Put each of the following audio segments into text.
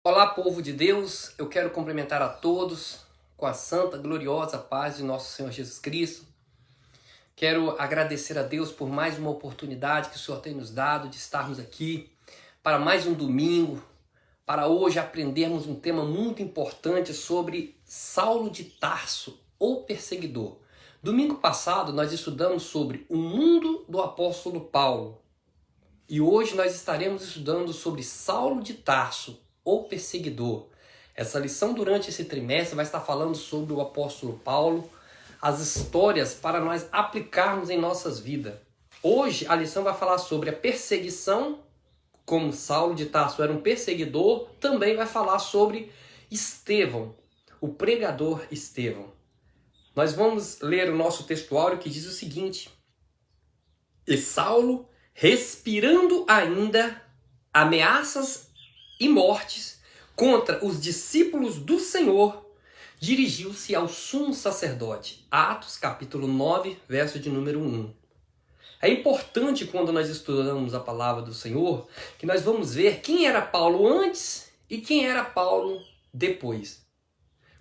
Olá, povo de Deus, eu quero cumprimentar a todos com a santa, gloriosa paz de nosso Senhor Jesus Cristo. Quero agradecer a Deus por mais uma oportunidade que o Senhor tem nos dado de estarmos aqui para mais um domingo, para hoje aprendermos um tema muito importante sobre Saulo de Tarso, ou perseguidor. Domingo passado nós estudamos sobre o mundo do apóstolo Paulo e hoje nós estaremos estudando sobre Saulo de Tarso, ou perseguidor. Essa lição durante esse trimestre vai estar falando sobre o apóstolo Paulo, as histórias para nós aplicarmos em nossas vidas. Hoje a lição vai falar sobre a perseguição, como Saulo de Tarso era um perseguidor, também vai falar sobre Estevão, o pregador Estevão. Nós vamos ler o nosso textuário que diz o seguinte: E Saulo, respirando ainda ameaças e mortes contra os discípulos do Senhor, dirigiu-se ao sumo sacerdote. Atos capítulo 9, verso de número 1. É importante quando nós estudamos a palavra do Senhor, que nós vamos ver quem era Paulo antes e quem era Paulo depois.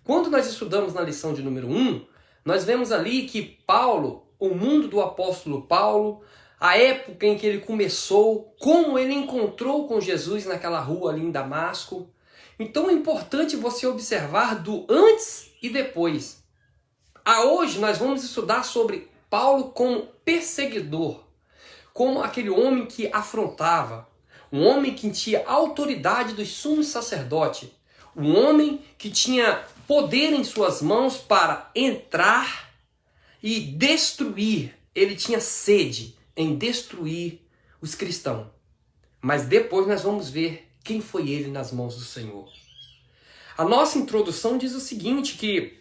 Quando nós estudamos na lição de número 1, nós vemos ali que Paulo, o mundo do apóstolo Paulo, a época em que ele começou, como ele encontrou com Jesus naquela rua ali em Damasco. Então é importante você observar do antes e depois. Hoje nós vamos estudar sobre Paulo como perseguidor, como aquele homem que afrontava, um homem que tinha autoridade dos sumos sacerdotes, um homem que tinha poder em suas mãos para entrar e destruir. Ele tinha sede em destruir os cristãos. Mas depois nós vamos ver quem foi ele nas mãos do Senhor. A nossa introdução diz o seguinte, que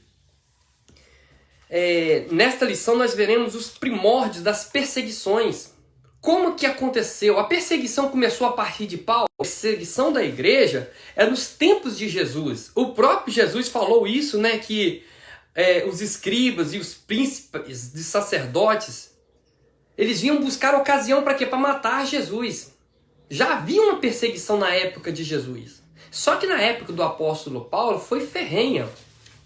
nesta lição nós veremos os primórdios das perseguições. Como que aconteceu? A perseguição começou a partir de Paulo. A perseguição da igreja é nos tempos de Jesus. O próprio Jesus falou isso, né? Que os escribas e os príncipes de sacerdotes, eles vinham buscar ocasião para quê? Para matar Jesus. Já havia uma perseguição na época de Jesus. Só que na época do apóstolo Paulo foi ferrenha.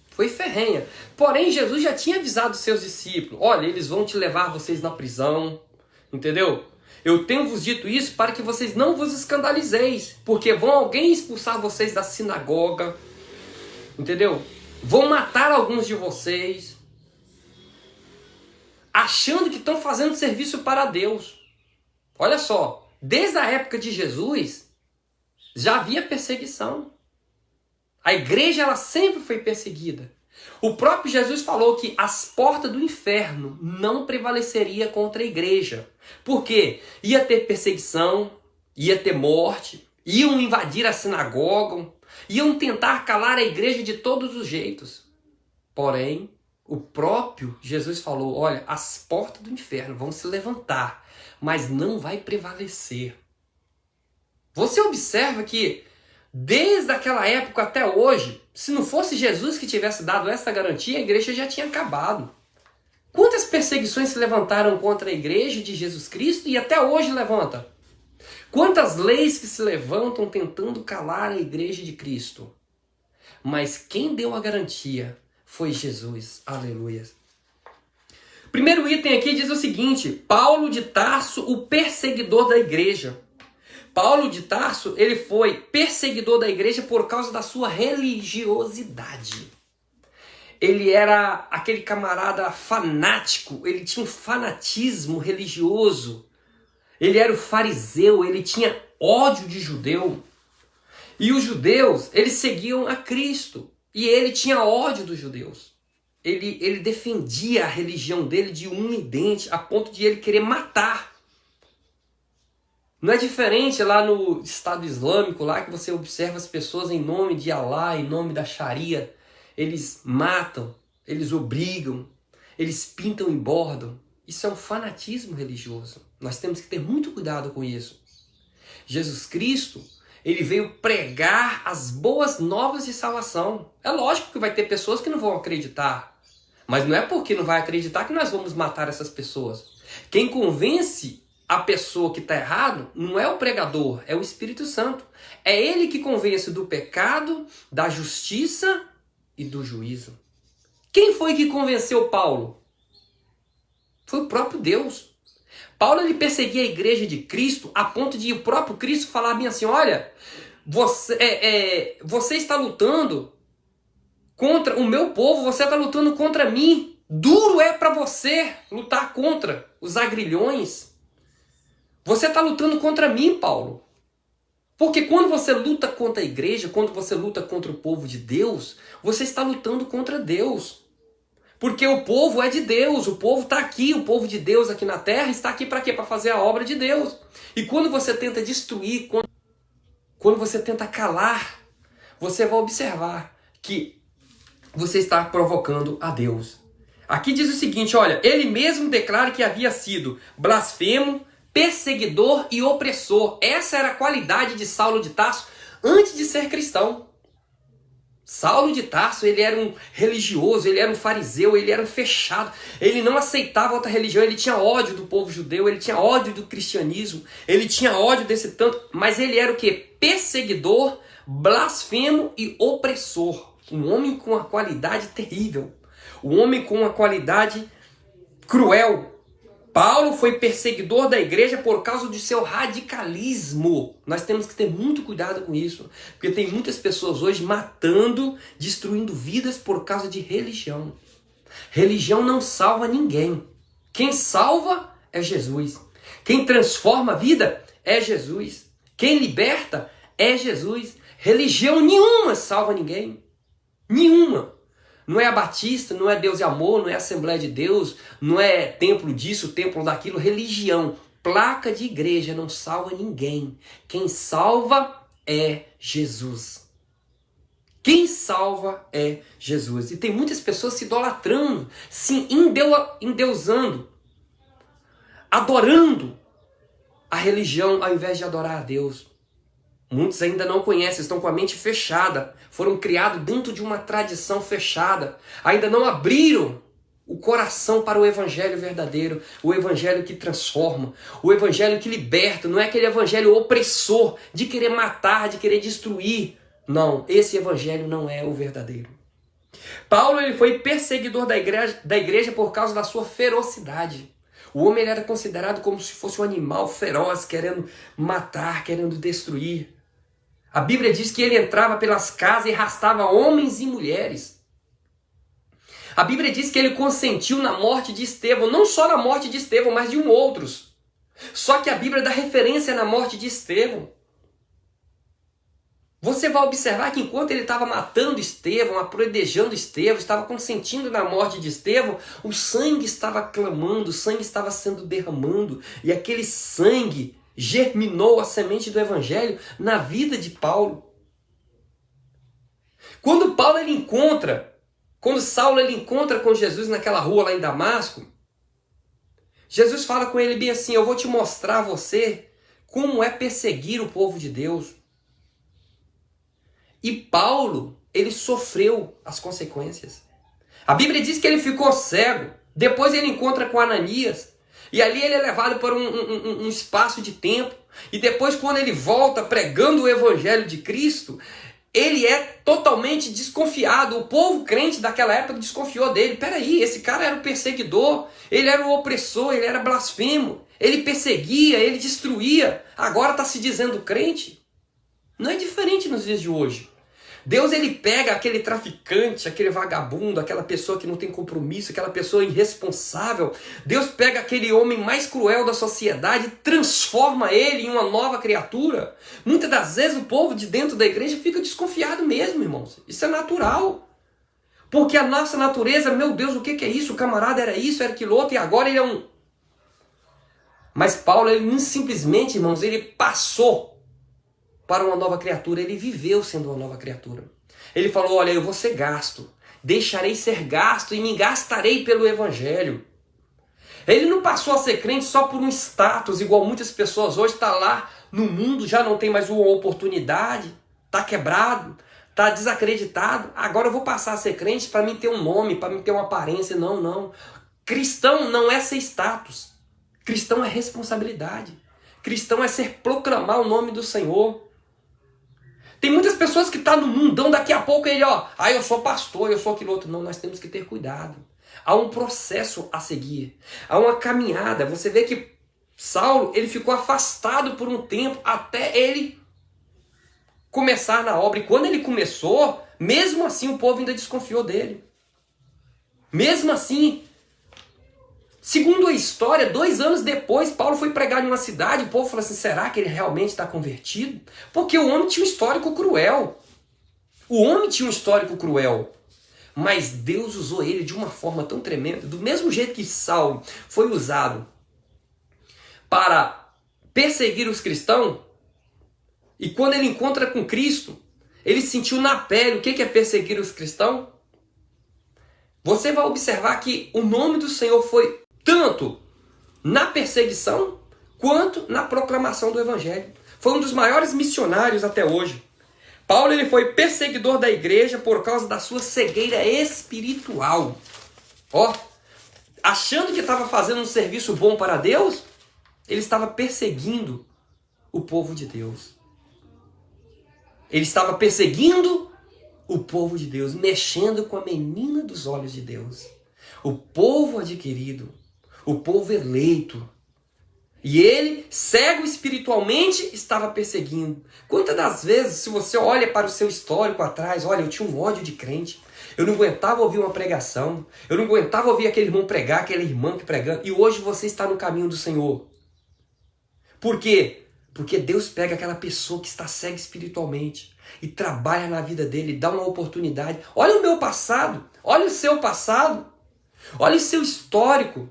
Foi ferrenha. Porém, Jesus já tinha avisado os seus discípulos. Olha, eles vão te levar vocês na prisão. Entendeu? Eu tenho vos dito isso para que vocês não vos escandalizeis. Porque vão alguém expulsar vocês da sinagoga. Entendeu? Vão matar alguns de vocês, achando que estão fazendo serviço para Deus. Olha só, desde a época de Jesus, já havia perseguição. A igreja ela sempre foi perseguida. O próprio Jesus falou que as portas do inferno não prevaleceria contra a igreja. Por quê? Ia ter perseguição, ia ter morte, iam invadir a sinagoga, iam tentar calar a igreja de todos os jeitos. Porém, o próprio Jesus falou, olha, as portas do inferno vão se levantar, mas não vai prevalecer. Você observa que desde aquela época até hoje, se não fosse Jesus que tivesse dado essa garantia, a igreja já tinha acabado. Quantas perseguições se levantaram contra a igreja de Jesus Cristo e até hoje levanta? Quantas leis que se levantam tentando calar a igreja de Cristo? Mas quem deu a garantia foi Jesus. Aleluia. Primeiro item aqui diz o seguinte: Paulo de Tarso, o perseguidor da igreja. Paulo de Tarso, ele foi perseguidor da igreja por causa da sua religiosidade. Ele era aquele camarada fanático, ele tinha um fanatismo religioso. Ele era o fariseu, ele tinha ódio de judeu. E os judeus, eles seguiam a Cristo. E ele tinha ódio dos judeus. Ele defendia a religião dele de unha e dente, a ponto de ele querer matar. Não é diferente lá no Estado Islâmico, lá que você observa as pessoas em nome de Alá, em nome da Sharia. Eles matam, eles obrigam, eles pintam e bordam. Isso é um fanatismo religioso. Nós temos que ter muito cuidado com isso. Jesus Cristo, ele veio pregar as boas novas de salvação. É lógico que vai ter pessoas que não vão acreditar. Mas não é porque não vai acreditar que nós vamos matar essas pessoas. Quem convence a pessoa que está errado não é o pregador, é o Espírito Santo. É ele que convence do pecado, da justiça e do juízo. Quem foi que convenceu Paulo? Foi o próprio Deus. Paulo ele perseguia a igreja de Cristo a ponto de o próprio Cristo falar bem assim, olha, você está lutando contra o meu povo, você está lutando contra mim. Duro é para você lutar contra os agrilhões. Você está lutando contra mim, Paulo. Porque quando você luta contra a igreja, quando você luta contra o povo de Deus, você está lutando contra Deus. Porque o povo é de Deus, o povo está aqui, o povo de Deus aqui na terra está aqui para quê? Para fazer a obra de Deus. E quando você tenta destruir, quando você tenta calar, você vai observar que você está provocando a Deus. Aqui diz o seguinte, olha, ele mesmo declara que havia sido blasfemo, perseguidor e opressor. Essa era a qualidade de Saulo de Tarso antes de ser cristão. Saulo de Tarso, ele era um religioso, ele era um fariseu, ele era um fechado. Ele não aceitava outra religião, ele tinha ódio do povo judeu, ele tinha ódio do cristianismo, ele tinha ódio desse tanto, mas ele era o quê? Perseguidor, blasfemo e opressor. Um homem com uma qualidade terrível. Um homem com uma qualidade cruel. Paulo foi perseguidor da igreja por causa de seu radicalismo. Nós temos que ter muito cuidado com isso. Porque tem muitas pessoas hoje matando, destruindo vidas por causa de religião. Religião não salva ninguém. Quem salva é Jesus. Quem transforma a vida é Jesus. Quem liberta é Jesus. Religião nenhuma salva ninguém. Nenhuma. Não é a Batista, não é Deus e Amor, não é Assembleia de Deus, não é templo disso, templo daquilo, religião. Placa de igreja não salva ninguém. Quem salva é Jesus. Quem salva é Jesus. E tem muitas pessoas se idolatrando, se endeusando, adorando a religião ao invés de adorar a Deus. Muitos ainda não conhecem, estão com a mente fechada, foram criados dentro de uma tradição fechada, ainda não abriram o coração para o evangelho verdadeiro, o evangelho que transforma, o evangelho que liberta, não é aquele evangelho opressor de querer matar, de querer destruir. Não, esse evangelho não é o verdadeiro. Paulo ele foi perseguidor da igreja por causa da sua ferocidade. O homem ele era considerado como se fosse um animal feroz, querendo matar, querendo destruir. A Bíblia diz que ele entrava pelas casas e arrastava homens e mulheres. A Bíblia diz que ele consentiu na morte de Estevão, não só na morte de Estevão, mas de outros. Só que a Bíblia dá referência na morte de Estevão. Você vai observar que enquanto ele estava matando Estevão, apredejando Estevão, estava consentindo na morte de Estevão, o sangue estava clamando, o sangue estava sendo derramando, e aquele sangue germinou a semente do evangelho na vida de Paulo. Quando Saulo ele encontra com Jesus naquela rua lá em Damasco, Jesus fala com ele bem assim, eu vou te mostrar a você como é perseguir o povo de Deus. E Paulo, ele sofreu as consequências. A Bíblia diz que ele ficou cego. Depois ele encontra com Ananias. E ali ele é levado para um espaço de tempo. E depois quando ele volta pregando o evangelho de Cristo, ele é totalmente desconfiado. O povo crente daquela época desconfiou dele. Peraí, esse cara era o perseguidor. Ele era o opressor, ele era blasfemo. Ele perseguia, ele destruía. Agora está se dizendo crente. Não é diferente nos dias de hoje. Deus ele pega aquele traficante, aquele vagabundo, aquela pessoa que não tem compromisso, aquela pessoa irresponsável. Deus pega aquele homem mais cruel da sociedade e transforma ele em uma nova criatura. Muitas das vezes o povo de dentro da igreja fica desconfiado mesmo, irmãos. Isso é natural. Porque a nossa natureza, meu Deus, o que é isso? O camarada era isso, era aquilo outro e agora ele é um... Mas Paulo, ele não simplesmente, irmãos, ele passou para uma nova criatura, ele viveu sendo uma nova criatura. Ele falou, olha, eu vou ser gasto, deixarei ser gasto e me gastarei pelo evangelho. Ele não passou a ser crente só por um status, igual muitas pessoas hoje, está lá no mundo, já não tem mais uma oportunidade, está quebrado, está desacreditado, agora eu vou passar a ser crente para mim ter um nome, para mim ter uma aparência. Não, não. Cristão não é ser status. Cristão é responsabilidade. Cristão é proclamar o nome do Senhor. Tem muitas pessoas que estão no mundão, daqui a pouco ele, eu sou pastor, eu sou aquilo outro. Não, nós temos que ter cuidado. Há um processo a seguir. Há uma caminhada. Você vê que Saulo, ele ficou afastado por um tempo até ele começar na obra. E quando ele começou, mesmo assim o povo ainda desconfiou dele. Mesmo assim, segundo a história, 2 anos depois, Paulo foi pregar em uma cidade, o povo falou assim, será que ele realmente está convertido? Porque o homem tinha um histórico cruel. O homem tinha um histórico cruel. Mas Deus usou ele de uma forma tão tremenda, do mesmo jeito que Saulo foi usado para perseguir os cristãos, e quando ele encontra com Cristo, ele sentiu na pele o que é perseguir os cristãos. Você vai observar que o nome do Senhor foi tanto na perseguição quanto na proclamação do Evangelho. Foi um dos maiores missionários até hoje. Paulo ele foi perseguidor da igreja por causa da sua cegueira espiritual. Achando que estava fazendo um serviço bom para Deus, ele estava perseguindo o povo de Deus. Ele estava perseguindo o povo de Deus, mexendo com a menina dos olhos de Deus. O povo adquirido, o povo eleito. E ele, cego espiritualmente, estava perseguindo. Quantas das vezes, se você olha para o seu histórico atrás, olha, eu tinha um ódio de crente. Eu não aguentava ouvir uma pregação. Eu não aguentava ouvir aquele irmão pregar, aquela irmã que pregando. E hoje você está no caminho do Senhor. Por quê? Porque Deus pega aquela pessoa que está cega espiritualmente e trabalha na vida dele, dá uma oportunidade. Olha o meu passado, olha o seu passado, olha o seu histórico.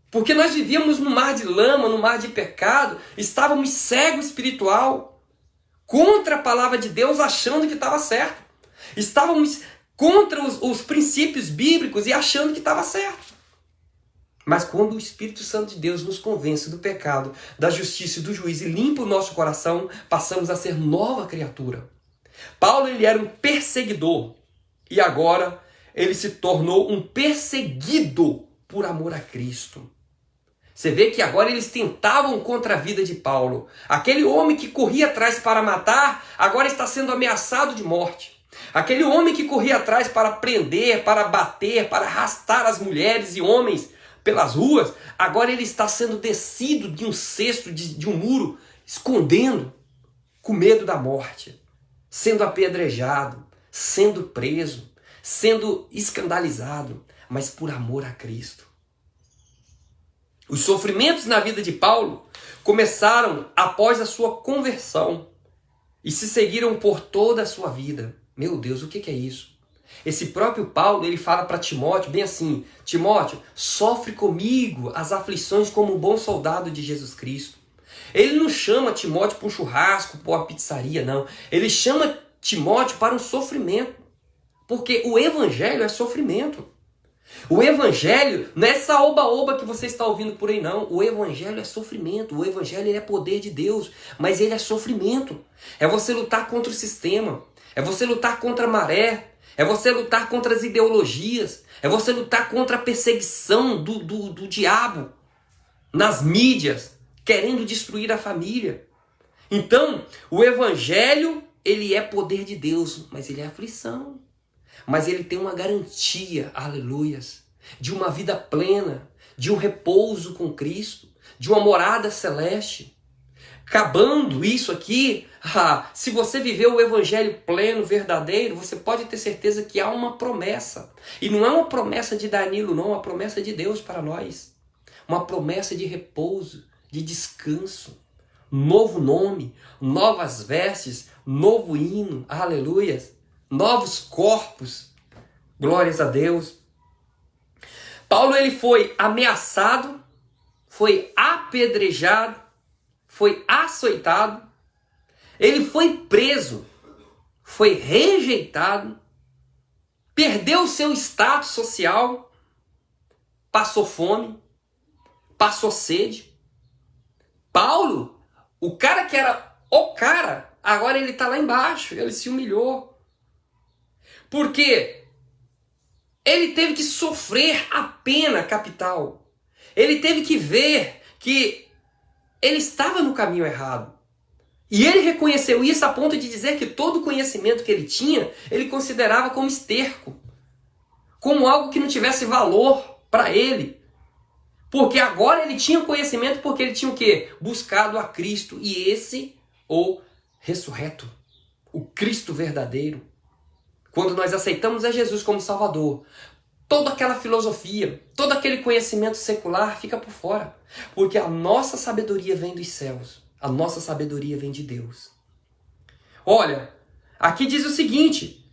Porque nós vivíamos no mar de lama, no mar de pecado, estávamos cegos espiritual, contra a palavra de Deus, achando que estava certo. Estávamos contra os princípios bíblicos e achando que estava certo. Mas quando o Espírito Santo de Deus nos convence do pecado, da justiça e do juízo e limpa o nosso coração, passamos a ser nova criatura. Paulo ele era um perseguidor e agora ele se tornou um perseguido por amor a Cristo. Você vê que agora eles tentavam contra a vida de Paulo. Aquele homem que corria atrás para matar, agora está sendo ameaçado de morte. Aquele homem que corria atrás para prender, para bater, para arrastar as mulheres e homens pelas ruas, agora ele está sendo descido de um cesto, de um muro, escondendo, com medo da morte, sendo apedrejado, sendo preso, sendo escandalizado, mas por amor a Cristo. Os sofrimentos na vida de Paulo começaram após a sua conversão e se seguiram por toda a sua vida. Meu Deus, o que é isso? Esse próprio Paulo, ele fala para Timóteo bem assim, Timóteo, sofre comigo as aflições como um bom soldado de Jesus Cristo. Ele não chama Timóteo para um churrasco, para uma pizzaria, não. Ele chama Timóteo para um sofrimento. Porque o evangelho é sofrimento. O evangelho não é essa oba-oba que você está ouvindo por aí, não. O evangelho é sofrimento. O evangelho ele é poder de Deus, mas ele é sofrimento. É você lutar contra o sistema. É você lutar contra a maré. É você lutar contra as ideologias. É você lutar contra a perseguição do diabo nas mídias, querendo destruir a família. Então, o evangelho, ele é poder de Deus, mas ele é aflição. Mas ele tem uma garantia, aleluias, de uma vida plena, de um repouso com Cristo, de uma morada celeste. Acabando isso aqui, se você viver o evangelho pleno, verdadeiro, você pode ter certeza que há uma promessa. E não é uma promessa de Danilo, não, é uma promessa de Deus para nós. Uma promessa de repouso, de descanso. Novo nome, novas vestes, novo hino, aleluias. Novos corpos, glórias a Deus. Paulo ele foi ameaçado, foi apedrejado, foi açoitado, ele foi preso, foi rejeitado, perdeu o seu status social, passou fome, passou sede. Paulo, o cara que era o cara, agora ele está lá embaixo, ele se humilhou. Porque ele teve que sofrer a pena capital. Ele teve que ver que ele estava no caminho errado. E ele reconheceu isso a ponto de dizer que todo o conhecimento que ele tinha, ele considerava como esterco. Como algo que não tivesse valor para ele. Porque agora ele tinha conhecimento porque ele tinha o quê? Buscado a Cristo. E esse, o ressurreto. O Cristo verdadeiro. Quando nós aceitamos a Jesus como Salvador, toda aquela filosofia, todo aquele conhecimento secular fica por fora. Porque a nossa sabedoria vem dos céus. A nossa sabedoria vem de Deus. Olha, aqui diz o seguinte: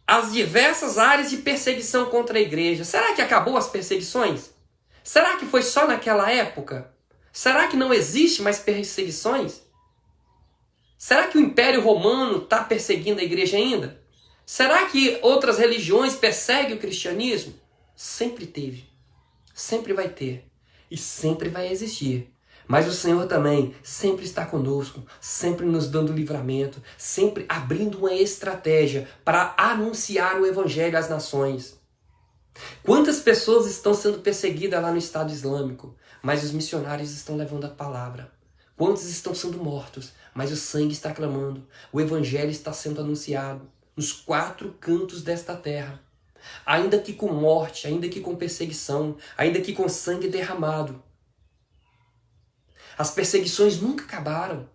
as diversas áreas de perseguição contra a igreja. Será que acabou as perseguições? Será que foi só naquela época? Será que não existe mais perseguições? Será que o Império Romano está perseguindo a igreja ainda? Será que outras religiões perseguem o cristianismo? Sempre teve, sempre vai ter e sempre vai existir. Mas o Senhor também sempre está conosco, sempre nos dando livramento, sempre abrindo uma estratégia para anunciar o Evangelho às nações. Quantas pessoas estão sendo perseguidas lá no Estado Islâmico, mas os missionários estão levando a palavra. Quantos estão sendo mortos, mas o sangue está clamando, o Evangelho está sendo anunciado nos 4 cantos desta terra. Ainda que com morte, ainda que com perseguição, ainda que com sangue derramado. As perseguições nunca acabaram.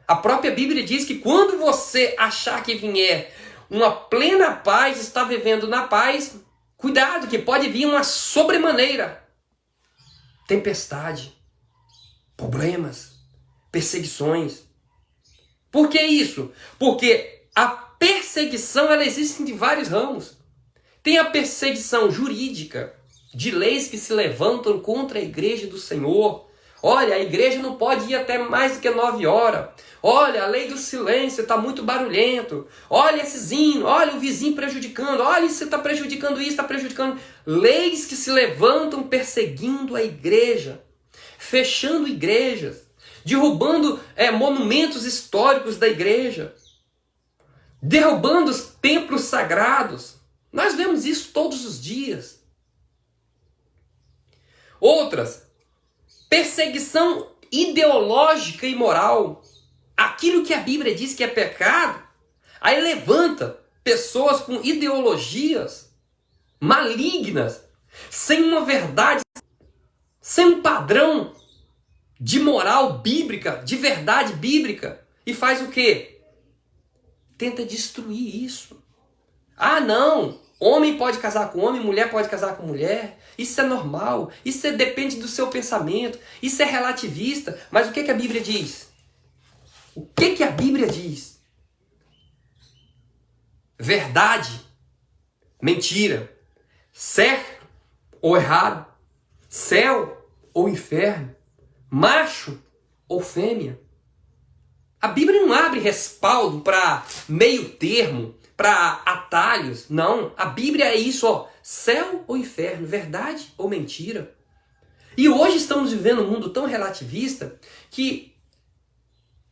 A própria Bíblia diz que quando você achar que vier uma plena paz, está vivendo na paz, cuidado que pode vir uma sobremaneira. Tempestade, problemas, perseguições. Por que isso? Porque a perseguição ela existe de vários ramos. Tem a perseguição jurídica, de leis que se levantam contra a igreja do Senhor. Olha, a igreja não pode ir até mais do que 9 horas. Olha, a lei do silêncio está muito barulhento. Olha esse hino, olha o vizinho prejudicando. Olha, você está prejudicando isso, está prejudicando. Leis que se levantam perseguindo a igreja, fechando igrejas, derrubando monumentos históricos da igreja, derrubando os templos sagrados. Nós vemos isso todos os dias. Outras, perseguição ideológica e moral. Aquilo que a Bíblia diz que é pecado, aí levanta pessoas com ideologias malignas, sem uma verdade, sem um padrão de moral bíblica, de verdade bíblica, e faz o quê? Tenta destruir isso. Ah, não! Homem pode casar com homem, mulher pode casar com mulher. Isso é normal. Isso depende do seu pensamento. Isso é relativista. Mas o que a Bíblia diz? O que a Bíblia diz? Verdade, mentira, certo ou errado, céu ou inferno, macho ou fêmea. A Bíblia não abre respaldo para meio termo, para atalhos. Não, a Bíblia é isso, ó, céu ou inferno, verdade ou mentira. E hoje estamos vivendo um mundo tão relativista que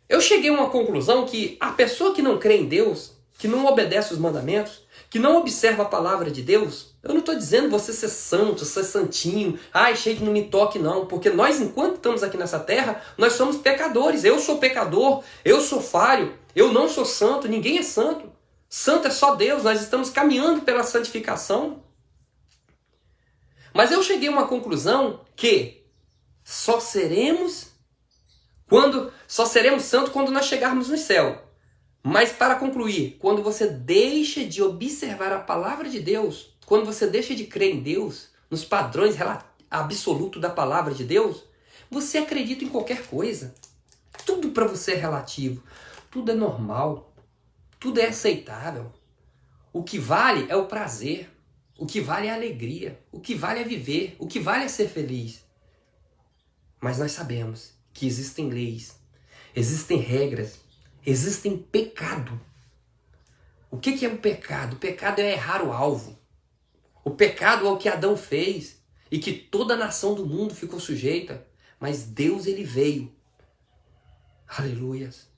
eu cheguei a uma conclusão que a pessoa que não crê em Deus, que não obedece os mandamentos, que não observa a palavra de Deus, eu não estou dizendo você ser santo, ser santinho, ai, cheio de não me toque não, porque nós, enquanto estamos aqui nessa terra, nós somos pecadores. Eu sou pecador, eu sou falho, eu não sou santo, ninguém é santo. Santo é só Deus, nós estamos caminhando pela santificação. Mas eu cheguei a uma conclusão que só seremos santos quando nós chegarmos no céu. Mas para concluir, quando você deixa de observar a palavra de Deus, quando você deixa de crer em Deus, nos padrões absolutos da palavra de Deus, você acredita em qualquer coisa. Tudo para você é relativo, tudo é normal. Tudo é aceitável. O que vale é o prazer. O que vale é a alegria. O que vale é viver. O que vale é ser feliz. Mas nós sabemos que existem leis, existem regras, existem pecado. O que é um pecado? O pecado é errar o alvo. O pecado é o que Adão fez e que toda a nação do mundo ficou sujeita. Mas Deus, ele veio. Aleluias.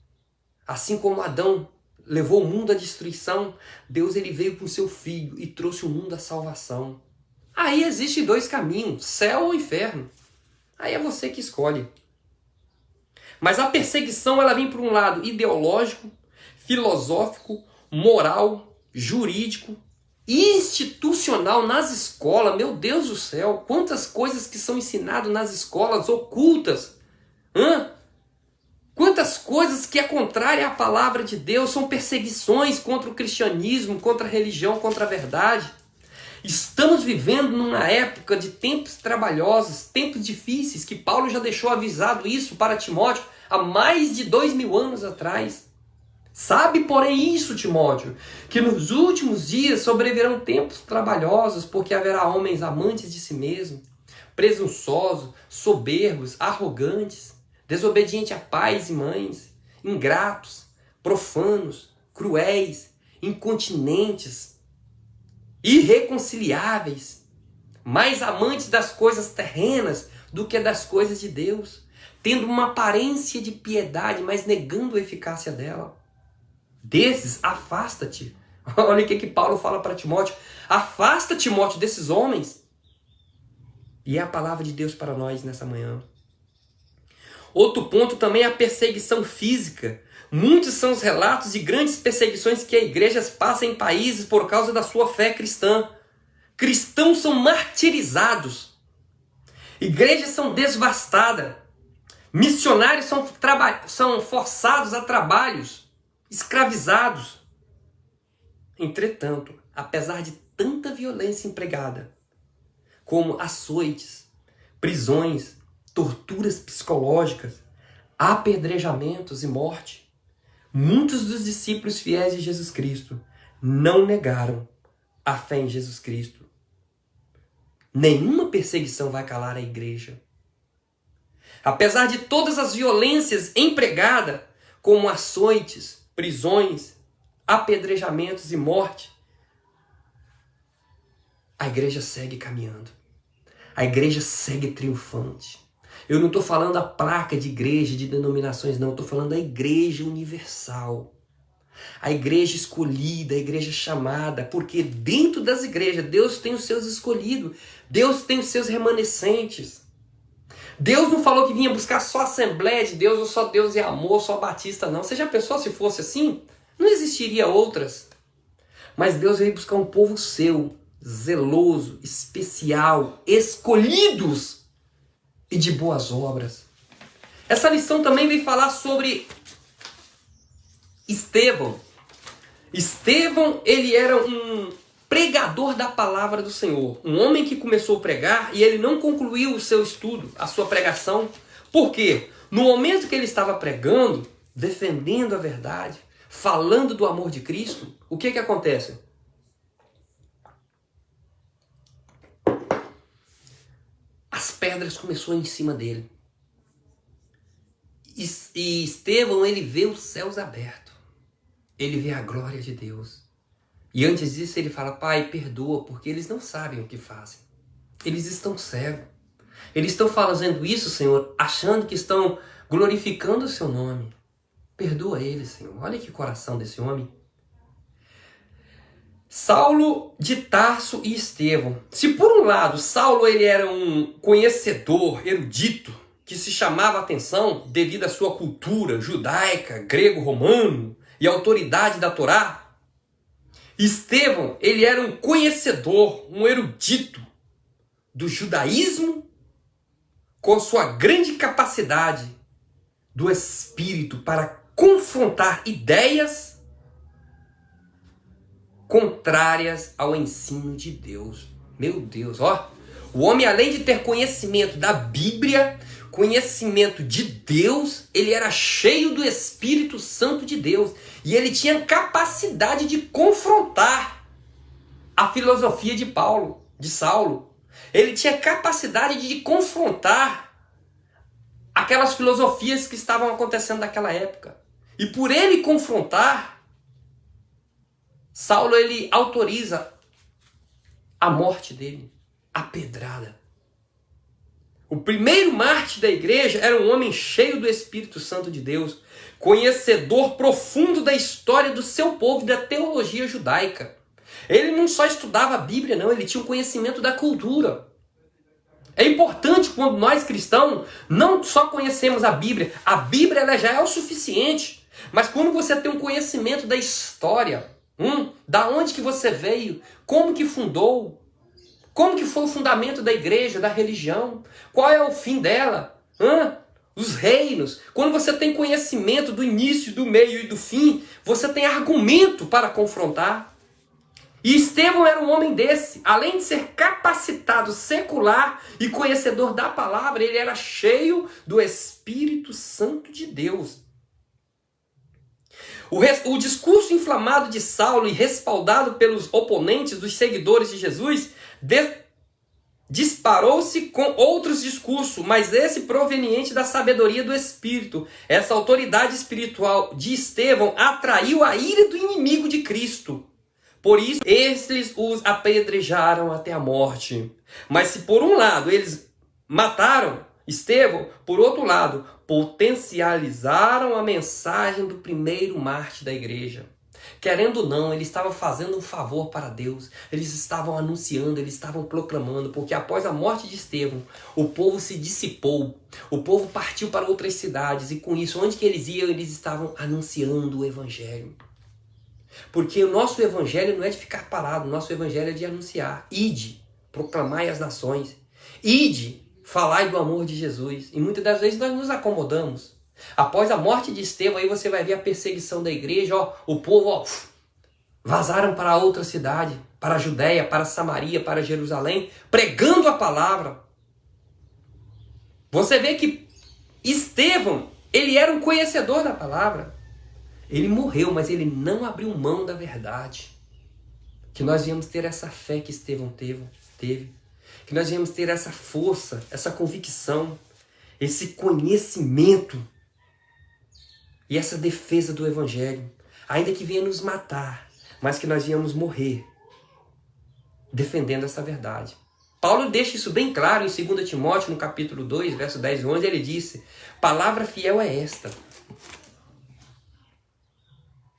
Assim como Adão levou o mundo à destruição, Deus ele veio com seu filho e trouxe o mundo à salvação. Aí existem dois caminhos, céu ou inferno. Aí é você que escolhe. Mas a perseguição ela vem por um lado ideológico, filosófico, moral, jurídico, institucional nas escolas. Meu Deus do céu, quantas coisas que são ensinadas nas escolas ocultas. Quantas coisas que é contrária à palavra de Deus, são perseguições contra o cristianismo, contra a religião, contra a verdade. Estamos vivendo numa época de tempos trabalhosos, tempos difíceis, que Paulo já deixou avisado isso para Timóteo há mais de 2000 anos atrás. Sabe, porém, isso, Timóteo, que nos últimos dias sobrevirão tempos trabalhosos, porque haverá homens amantes de si mesmos, presunçosos, soberbos, arrogantes, desobedientes a pais e mães, ingratos, profanos, cruéis, incontinentes, irreconciliáveis, mais amantes das coisas terrenas do que das coisas de Deus, tendo uma aparência de piedade, mas negando a eficácia dela. Desses, afasta-te. Olha o que Paulo fala para Timóteo. Afasta, Timóteo, desses homens. E é a palavra de Deus para nós nessa manhã. Outro ponto também é a perseguição física. Muitos são os relatos de grandes perseguições que as igrejas passam em países por causa da sua fé cristã. Cristãos são martirizados. Igrejas são devastadas. Missionários são forçados a trabalhos, escravizados. Entretanto, apesar de tanta violência empregada, como açoites, prisões, torturas psicológicas, apedrejamentos e morte, muitos dos discípulos fiéis de Jesus Cristo não negaram a fé em Jesus Cristo. Nenhuma perseguição vai calar a igreja. Apesar de todas as violências empregadas, como açoites, prisões, apedrejamentos e morte, a igreja segue caminhando. A igreja segue triunfante. Eu não estou falando da placa de igreja, de denominações, não. Estou falando da igreja universal. A igreja escolhida, a igreja chamada. Porque dentro das igrejas, Deus tem os seus escolhidos. Deus tem os seus remanescentes. Deus não falou que vinha buscar só a Assembleia de Deus, ou só Deus e amor, só Batista, não. Você já pensou se fosse assim? Não existiria outras. Mas Deus veio buscar um povo seu, zeloso, especial, escolhidos e de boas obras. Essa lição também vem falar sobre Estevão. Estevão, ele era um pregador da palavra do Senhor. Um homem que começou a pregar e ele não concluiu o seu estudo, a sua pregação. Por quê? No momento que ele estava pregando, defendendo a verdade, falando do amor de Cristo, o que acontece? As pedras começaram em cima dele. E Estevão, ele vê os céus abertos. Ele vê a glória de Deus. E antes disso ele fala: Pai, perdoa, porque eles não sabem o que fazem. Eles estão cegos. Eles estão fazendo isso, Senhor, achando que estão glorificando o seu nome. Perdoa eles, Senhor. Olha que coração desse homem. Saulo de Tarso e Estevão. Se por um lado Saulo ele era um conhecedor, erudito, que se chamava a atenção devido à sua cultura judaica, grego-romano e autoridade da Torá, Estevão ele era um conhecedor, um erudito do judaísmo, com sua grande capacidade do Espírito para confrontar ideias contrárias ao ensino de Deus. Meu Deus, ó. O homem, além de ter conhecimento da Bíblia, conhecimento de Deus, ele era cheio do Espírito Santo de Deus. E ele tinha capacidade de confrontar a filosofia de Saulo. Ele tinha capacidade de confrontar aquelas filosofias que estavam acontecendo naquela época. E por ele confrontar, Saulo ele autoriza a morte dele, a pedrada. O primeiro mártir da igreja era um homem cheio do Espírito Santo de Deus, conhecedor profundo da história do seu povo e da teologia judaica. Ele não só estudava a Bíblia, não, ele tinha um conhecimento da cultura. É importante quando nós cristãos não só conhecemos a Bíblia ela já é o suficiente, mas quando você tem um conhecimento da história, da onde que você veio, como que fundou, como que foi o fundamento da igreja, da religião, qual é o fim dela, os reinos. Quando você tem conhecimento do início, do meio e do fim, você tem argumento para confrontar. E Estevão era um homem desse. Além de ser capacitado, secular e conhecedor da palavra, ele era cheio do Espírito Santo de Deus. O discurso inflamado de Saulo e respaldado pelos oponentes dos seguidores de Jesus disparou-se com outros discursos, mas esse proveniente da sabedoria do Espírito. Essa autoridade espiritual de Estevão atraiu a ira do inimigo de Cristo. Por isso, eles os apedrejaram até a morte. Mas se por um lado eles mataram Estevão, por outro lado, potencializaram a mensagem do primeiro mártir da igreja. Querendo ou não, eles estavam fazendo um favor para Deus. Eles estavam anunciando, eles estavam proclamando, porque após a morte de Estevão, o povo se dissipou. O povo partiu para outras cidades e com isso, onde que eles iam, eles estavam anunciando o evangelho. Porque o nosso evangelho não é de ficar parado, o nosso evangelho é de anunciar. Ide, proclamai as nações. Ide, falai do amor de Jesus. E muitas das vezes nós nos acomodamos. Após a morte de Estevão, aí você vai ver a perseguição da igreja, o povo vazaram para outra cidade, para a Judéia, para Samaria, para Jerusalém, pregando a palavra. Você vê que Estevão, ele era um conhecedor da palavra. Ele morreu, mas ele não abriu mão da verdade. Que nós viemos ter essa fé que Estevão teve. Que nós viemos ter essa força, essa convicção, esse conhecimento e essa defesa do evangelho. Ainda que venha nos matar, mas que nós viemos morrer defendendo essa verdade. Paulo deixa isso bem claro em 2 Timóteo, no capítulo 2, verso 10 e 11, ele disse: palavra fiel é esta,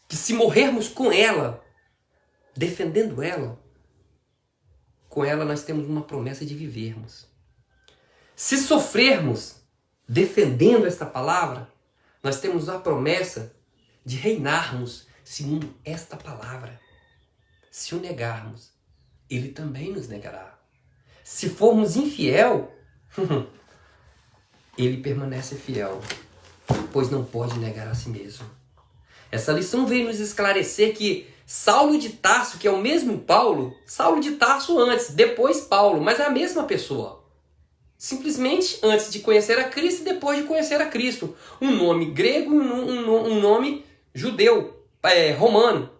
que se morrermos com ela, defendendo ela, com ela nós temos uma promessa de vivermos. Se sofrermos defendendo esta palavra, nós temos a promessa de reinarmos segundo esta palavra. Se o negarmos, ele também nos negará. Se formos infiel, ele permanece fiel, pois não pode negar a si mesmo. Essa lição veio nos esclarecer que Saulo de Tarso, que é o mesmo Paulo, Saulo de Tarso antes, depois Paulo, mas é a mesma pessoa. Simplesmente antes de conhecer a Cristo e depois de conhecer a Cristo. Um nome grego e um nome judeu, romano.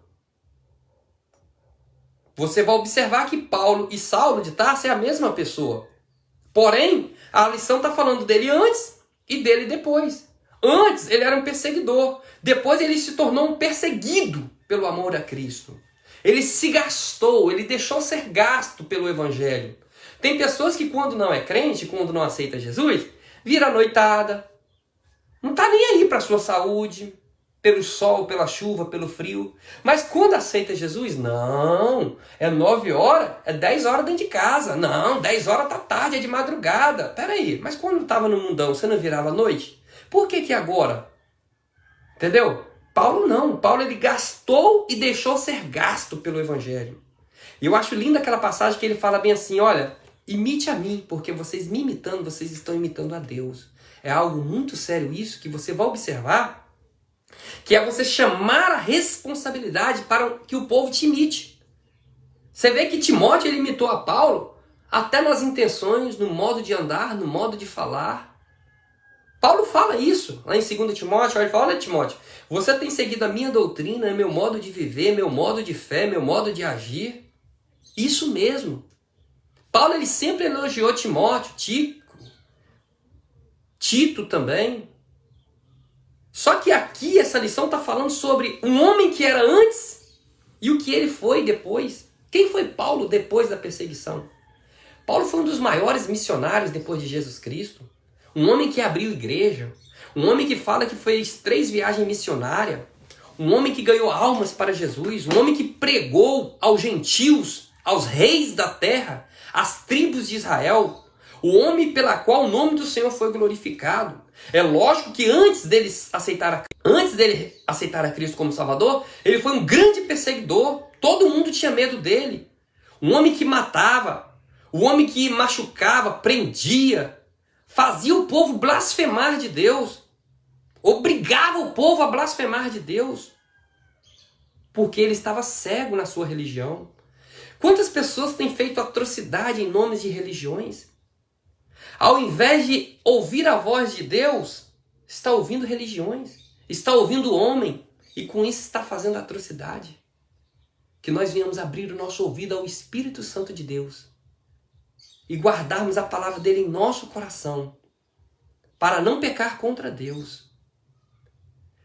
Você vai observar que Paulo e Saulo de Tarso é a mesma pessoa. Porém, a lição está falando dele antes e dele depois. Antes ele era um perseguidor. Depois ele se tornou um perseguido pelo amor a Cristo. Ele se gastou, ele deixou ser gasto pelo evangelho. Tem pessoas que quando não é crente, quando não aceita Jesus, vira noitada. Não está nem aí para a sua saúde, pelo sol, pela chuva, pelo frio. Mas quando aceita Jesus, não, é 9 horas, é 10 horas dentro de casa. Não, 10 horas tá tarde, é de madrugada. Peraí, mas quando estava no mundão, você não virava noite? Por que agora? Entendeu? Paulo não. Paulo ele gastou e deixou ser gasto pelo evangelho. E eu acho linda aquela passagem que ele fala bem assim, olha, imite a mim, porque vocês me imitando, vocês estão imitando a Deus. É algo muito sério isso, que você vai observar, que é você chamar a responsabilidade para que o povo te imite. Você vê que Timóteo ele imitou a Paulo, até nas intenções, no modo de andar, no modo de falar. Paulo fala isso lá em 2 Timóteo. Ele fala, olha Timóteo, você tem seguido a minha doutrina, meu modo de viver, meu modo de fé, meu modo de agir. Isso mesmo. Paulo ele sempre elogiou Timóteo, Tito também. Só que aqui essa lição está falando sobre um homem que era antes e o que ele foi depois. Quem foi Paulo depois da perseguição? Paulo foi um dos maiores missionários depois de Jesus Cristo. Um homem que abriu igreja. Um homem que fala que fez 3 viagens missionárias. um homem que ganhou almas para Jesus, um homem que pregou aos gentios, aos reis da terra, às tribos de Israel, o homem pela qual o nome do Senhor foi glorificado. É lógico que antes dele aceitar a Cristo como Salvador, ele foi um grande perseguidor. Todo mundo tinha medo dele. Um homem que matava, um homem que machucava, prendia, fazia o povo blasfemar de Deus, obrigava o povo a blasfemar de Deus, porque ele estava cego na sua religião. Quantas pessoas têm feito atrocidade em nome de religiões? Ao invés de ouvir a voz de Deus, está ouvindo religiões, está ouvindo o homem, e com isso está fazendo atrocidade. Que nós venhamos abrir o nosso ouvido ao Espírito Santo de Deus e guardarmos a palavra dele em nosso coração, para não pecar contra Deus.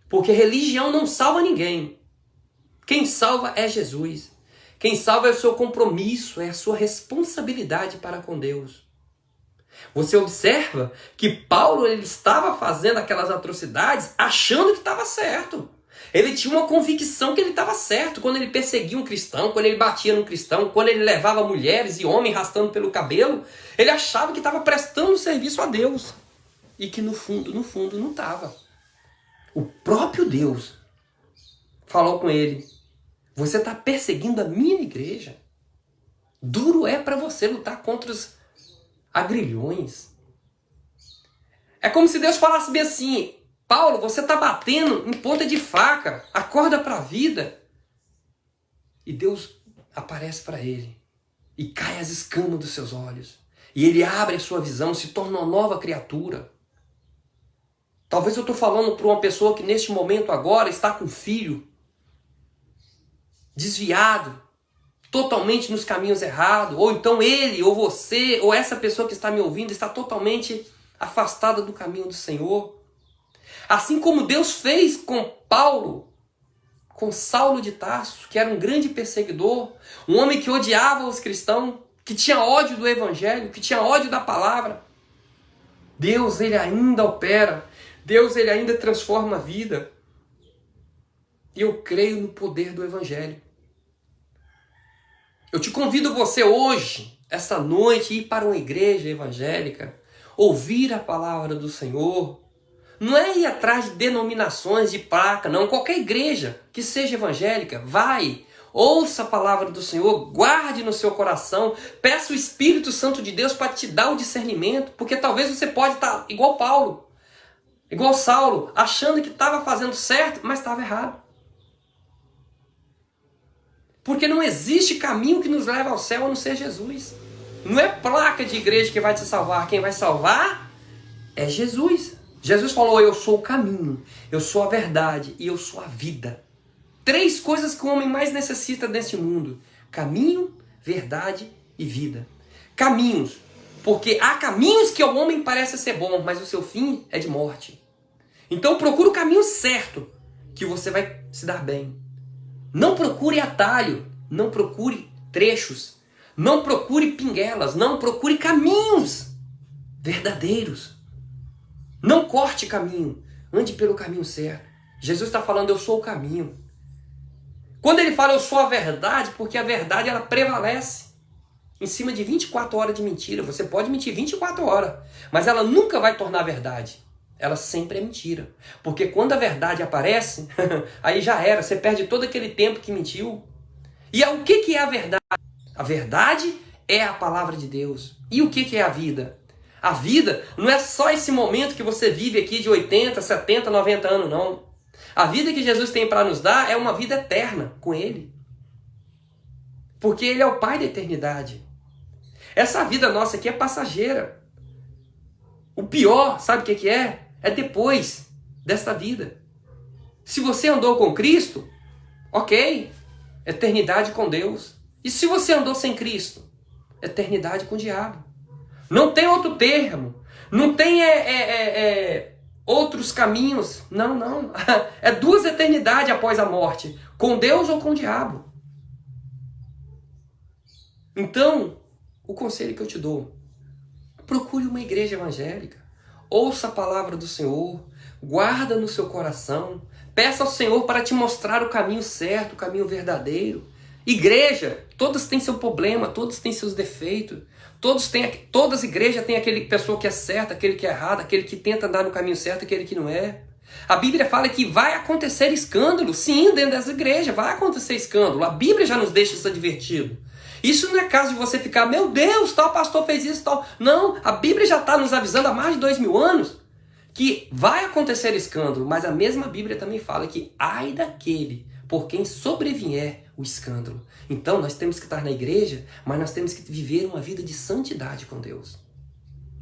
Porque religião não salva ninguém. Quem salva é Jesus. Quem salva é o seu compromisso, é a sua responsabilidade para com Deus. Você observa que Paulo ele estava fazendo aquelas atrocidades achando que estava certo. Ele tinha uma convicção que ele estava certo quando ele perseguia um cristão, quando ele batia no cristão, quando ele levava mulheres e homens arrastando pelo cabelo. Ele achava que estava prestando serviço a Deus. E que no fundo não estava. O próprio Deus falou com ele: você está perseguindo a minha igreja. Duro é para você lutar contra os agrilhões. É como se Deus falasse bem assim: Paulo, você está batendo em ponta de faca, acorda para a vida. E Deus aparece para ele e cai as escamas dos seus olhos. E ele abre a sua visão, se torna uma nova criatura. Talvez eu estou falando para uma pessoa que neste momento agora está com um filho desviado, totalmente nos caminhos errados, ou então ele, ou você, ou essa pessoa que está me ouvindo está totalmente afastada do caminho do Senhor. Assim como Deus fez com Paulo, com Saulo de Tarso, que era um grande perseguidor, um homem que odiava os cristãos, que tinha ódio do evangelho, que tinha ódio da palavra. Deus, ele ainda opera. Deus, ele ainda transforma a vida. E eu creio no poder do evangelho. Eu te convido você hoje, essa noite, a ir para uma igreja evangélica, ouvir a palavra do Senhor. Não é ir atrás de denominações, de placa, não. Qualquer igreja que seja evangélica, vai, ouça a palavra do Senhor, guarde no seu coração, peça o Espírito Santo de Deus para te dar o discernimento, porque talvez você pode estar igual Paulo, igual Saulo, achando que estava fazendo certo, mas estava errado. Porque não existe caminho que nos leve ao céu a não ser Jesus. Não é placa de igreja que vai te salvar. Quem vai salvar é Jesus. Jesus falou: eu sou o caminho, eu sou a verdade e eu sou a vida. 3 coisas que o homem mais necessita neste mundo: caminho, verdade e vida. Caminhos, porque há caminhos que ao homem parece ser bom, mas o seu fim é de morte. Então procura o caminho certo, que você vai se dar bem. Não procure atalho, não procure trechos, não procure pinguelas, não procure caminhos verdadeiros. Não corte caminho, ande pelo caminho certo. Jesus está falando: eu sou o caminho. Quando ele fala eu sou a verdade, porque a verdade ela prevalece em cima de 24 horas de mentira. Você pode mentir 24 horas, mas ela nunca vai tornar verdade. Ela sempre é mentira. Porque quando a verdade aparece, aí já era, você perde todo aquele tempo que mentiu. E o que é a verdade? A verdade é a palavra de Deus. E o que é a vida? A vida não é só esse momento que você vive aqui de 80, 70, 90 anos, não. A vida que Jesus tem para nos dar é uma vida eterna com Ele. Porque Ele é o Pai da eternidade. Essa vida nossa aqui é passageira. O pior, sabe o que é? É depois desta vida. Se você andou com Cristo, ok, eternidade com Deus. E se você andou sem Cristo? Eternidade com o diabo. Não tem outro termo. Não tem outros caminhos. Não. É 2 eternidades após a morte. Com Deus ou com o diabo. Então, o conselho que eu te dou: procure uma igreja evangélica. Ouça a palavra do Senhor. guarda no seu coração. Peça ao Senhor para te mostrar o caminho certo, o caminho verdadeiro. Igreja, todas têm seu problema, todos têm seus defeitos. Todas as igrejas têm aquele pessoa que é certa, aquele que é errado, aquele que tenta andar no caminho certo, aquele que não é. A Bíblia fala que vai acontecer escândalo. Sim, dentro das igrejas vai acontecer escândalo. A Bíblia já nos deixa isso advertido. Isso não é caso de você ficar, meu Deus, tal pastor fez isso, tal. Não, a Bíblia já está nos avisando há mais de 2000 anos que vai acontecer escândalo. Mas a mesma Bíblia também fala que ai daquele por quem sobrevier o escândalo. Então nós temos que estar na igreja, mas nós temos que viver uma vida de santidade com Deus.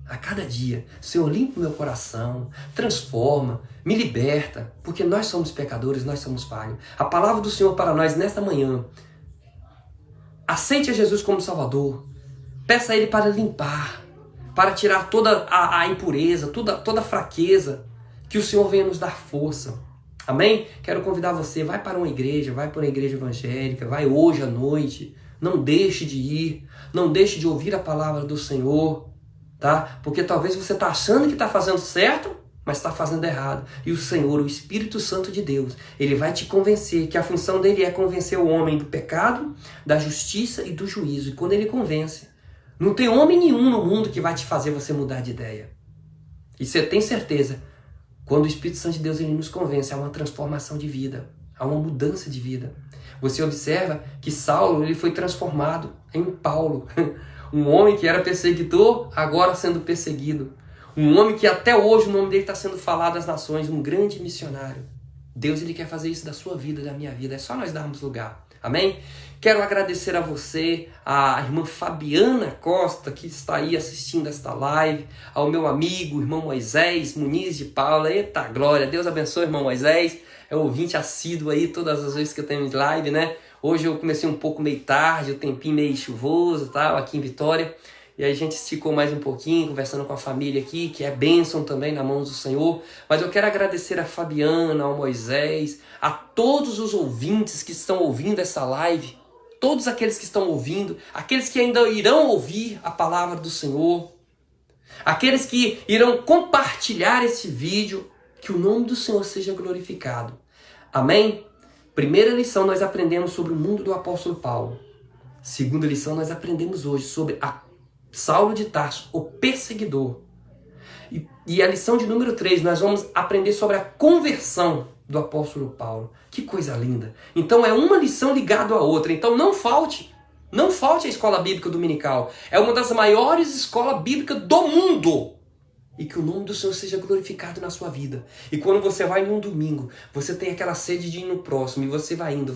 A cada dia, Senhor, limpa o meu coração, transforma, me liberta, porque nós somos pecadores, nós somos falhos. A palavra do Senhor para nós nesta manhã: aceite a Jesus como Salvador, peça a Ele para limpar, para tirar toda a impureza, toda a fraqueza, que o Senhor venha nos dar força. Amém? Quero convidar você, vai para uma igreja evangélica, vai hoje à noite, não deixe de ir, não deixe de ouvir a palavra do Senhor, tá? Porque talvez você está achando que está fazendo certo, mas está fazendo errado. E o Senhor, o Espírito Santo de Deus, Ele vai te convencer, que a função dele é convencer o homem do pecado, da justiça e do juízo. E quando ele convence, não tem homem nenhum no mundo que vai te fazer você mudar de ideia. E você tem certeza, quando o Espírito Santo de Deus ele nos convence, há uma transformação de vida, há uma mudança de vida. Você observa que Saulo ele foi transformado em Paulo. Um homem que era perseguidor, agora sendo perseguido. Um homem que até hoje o nome dele está sendo falado às nações, um grande missionário. Deus ele quer fazer isso da sua vida, da minha vida. É só nós darmos lugar. Amém? Quero agradecer a você, a irmã Fabiana Costa, que está aí assistindo esta live, ao meu amigo, irmão Moisés Muniz de Paula. Eita glória! Deus abençoe, irmão Moisés. É ouvinte assíduo aí todas as vezes que eu tenho live, né? Hoje eu comecei um pouco meio tarde, o tempinho meio chuvoso, tal, aqui em Vitória. E aí a gente esticou mais um pouquinho, conversando com a família aqui, que é bênção também na mão do Senhor. Mas eu quero agradecer a Fabiana, ao Moisés, a todos os ouvintes que estão ouvindo essa live, todos aqueles que estão ouvindo, aqueles que ainda irão ouvir a palavra do Senhor, aqueles que irão compartilhar esse vídeo, que o nome do Senhor seja glorificado. Amém? Primeira lição nós aprendemos sobre o mundo do apóstolo Paulo. Segunda lição nós aprendemos hoje sobre Saulo de Tarso, o perseguidor. E a lição de número 3, nós vamos aprender sobre a conversão do apóstolo Paulo. Que coisa linda! Então é uma lição ligada à outra. Então não falte a escola bíblica dominical. É uma das maiores escolas bíblicas do mundo. E que o nome do Senhor seja glorificado na sua vida. E quando você vai num domingo, você tem aquela sede de ir no próximo. E você vai indo.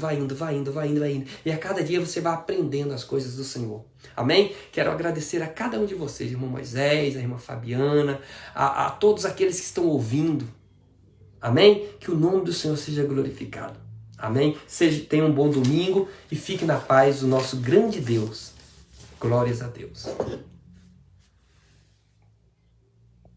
E a cada dia você vai aprendendo as coisas do Senhor. Amém? Quero agradecer a cada um de vocês, irmão Moisés, a irmã Fabiana, a todos aqueles que estão ouvindo. Amém? Que o nome do Senhor seja glorificado. Amém? Tenha um bom domingo e fique na paz do nosso grande Deus. Glórias a Deus.